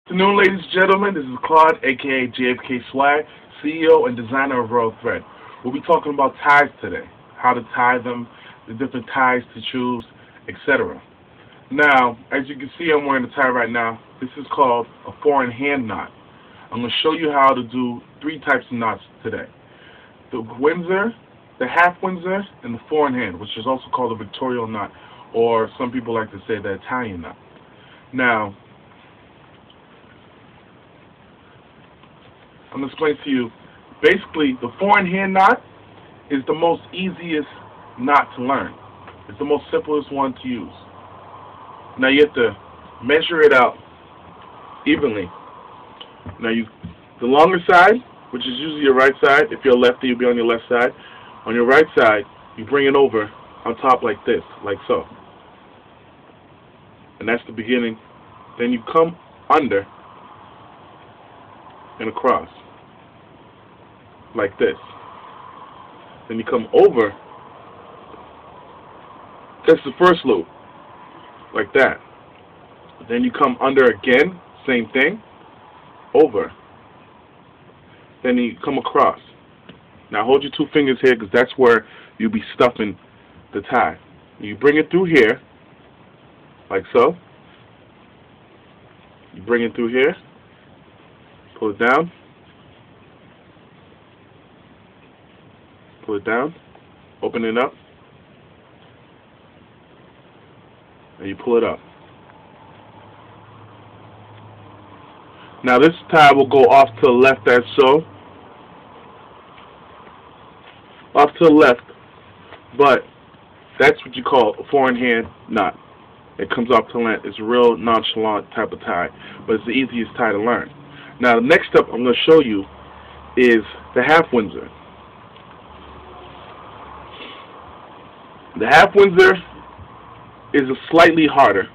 Good afternoon, ladies and gentlemen. This is Claude, aka JFKSWAG, CEO and designer of F.R.E.S.H. We'll be talking about ties today, how to tie them, the different ties to choose, etc. Now, as you can see, I'm wearing a tie right now. This is called a foreign hand knot. I'm going to show you how to do 3 types of knots today: the Windsor, the half Windsor, and the foreign hand, which is also called the Victorial knot, or some people like to say the Italian knot. Now, I'm going to explain to you. Basically, the foreign hand knot is the most easiest knot to learn. It's the most simplest one to use. Now you have to measure it out evenly. Now the longer side, which is usually your right side, if you're a lefty, you'll be on your left side. On your right side, you bring it over on top like this, like so. And that's the beginning. Then you come under and across like this. Then you come over. That's the first loop, like that. Then you come under again, same thing, over. Then you come across. Now hold your 2 fingers here, because that's where you'll be stuffing the tie. You bring it through here, like so. You bring it through here, pull it down, pull it down, open it up, and you pull it up. Now this tie will go off to the left as so, off to the left, but that's what you call a foreign hand knot. It comes off to the left. It's a real nonchalant type of tie, but it's the easiest tie to learn. Now the next step I'm going to show you is the half Windsor. The half Windsor is slightly harder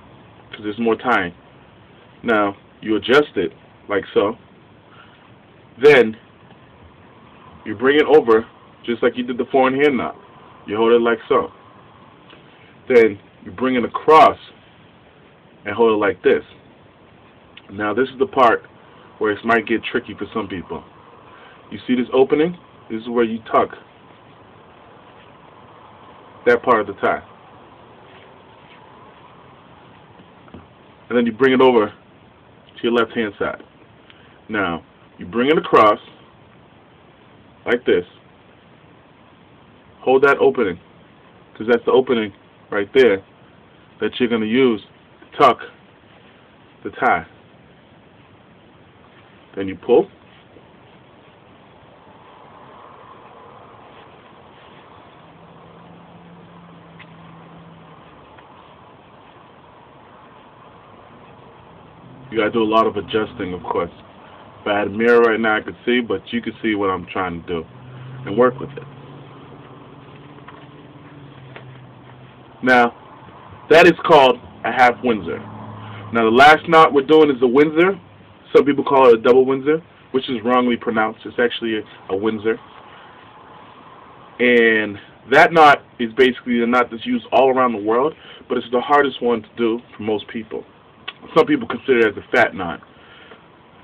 because there's more tying. Now you adjust it like so. Then you bring it over just like you did the foreign hand knot. You hold it like so. Then you bring it across and hold it like this. Now this is the part where it might get tricky for some people. You see this opening? This is where you tuck that part of the tie. And then you bring it over to your left hand side. Now you bring it across like this. Hold that opening, because that's the opening right there that you're going to use to tuck the tie. Then you pull. You got to do a lot of adjusting, of course. If I had a mirror right now, I could see, but you can see what I'm trying to do and work with it. Now, that is called a half Windsor. Now, the last knot we're doing is a Windsor. Some people call it a double Windsor, which is wrongly pronounced. It's actually a Windsor. And that knot is basically a knot that's used all around the world, but it's the hardest one to do for most people. Some people consider it as a fat knot.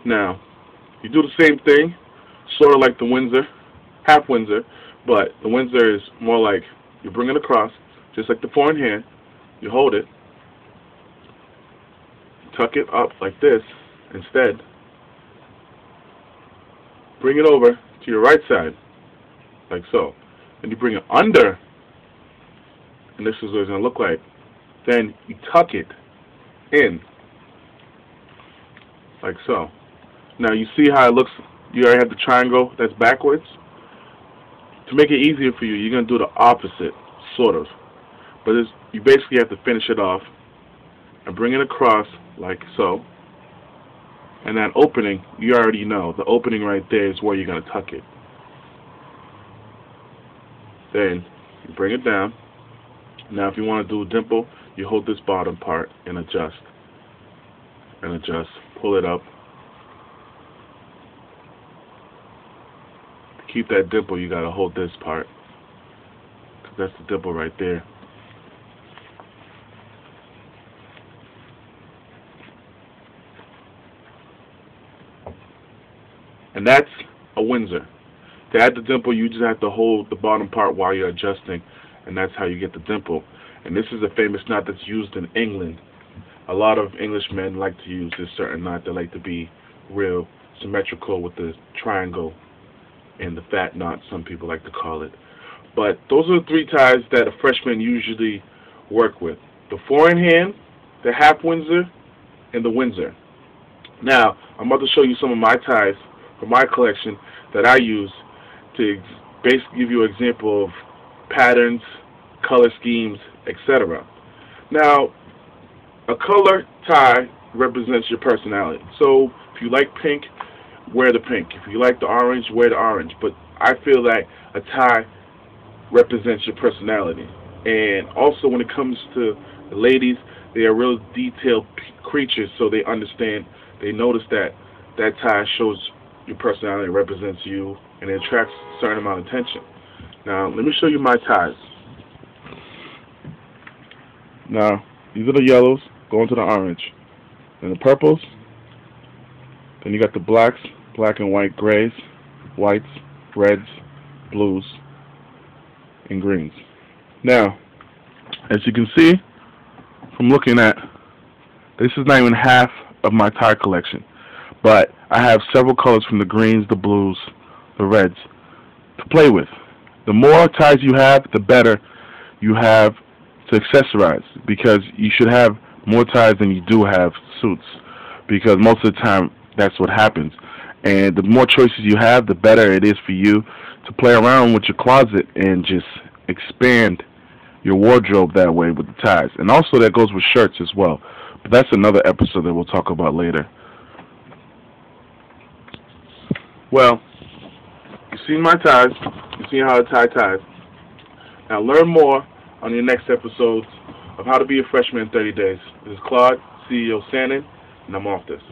Now, you do the same thing, sort of like the Windsor, half Windsor, but the Windsor is more like you bring it across, just like the foreign hand. You hold it, tuck it up like this instead, bring it over to your right side, like so. Then you bring it under, and this is what it's going to look like. Then you tuck it in, like so. Now you see how it looks. You already have the triangle that's backwards. To make it easier for you, you're going to do the opposite, sort of. But you basically have to finish it off and bring it across like so. And that opening, you already know. The opening right there is where you're going to tuck it. Then you bring it down. Now if you want to do a dimple, you hold this bottom part and adjust. And adjust. Pull it up. To keep that dimple, you got to hold this part. Because that's the dimple right there. and that's a Windsor. To add the dimple, you just have to hold the bottom part while you're adjusting, and that's how you get the dimple. And this is a famous knot that's used in England. A lot of Englishmen like to use this certain knot. They like to be real symmetrical with the triangle and the fat knot, some people like to call it. But those are the three ties that a freshman usually work with: the 4-in-hand, the half Windsor, and the Windsor. Now, I'm about to show you some of my ties from my collection that I use to basically give you an example of patterns, color schemes, etc. Now, a color tie represents your personality. So if you like pink, wear the pink. If you like the orange, wear the orange. But I feel that a tie represents your personality. And also when it comes to the ladies, they are real detailed creatures, so they understand, they notice that that tie shows your personality, represents you, and it attracts a certain amount of attention. Now, let me show you my ties. Now, these are the yellows going to the orange. Then the purples. Then you got the blacks, black and white, grays, whites, reds, blues, and greens. Now, as you can see from looking at, this is not even half of my tie collection, but I have several colors from the greens, the blues, the reds to play with. The more ties you have, the better you have to accessorize, because you should have more ties than you do have suits, because most of the time that's what happens. And the more choices you have, the better it is for you to play around with your closet and just expand your wardrobe that way with the ties. And also that goes with shirts as well, but that's another episode that we'll talk about later. Well, you've seen my ties, you've seen how to tie ties. Now learn more on your next episodes of How to Be a Freshman in 30 Days. This is Claude, CEO Shannon, and I'm off this.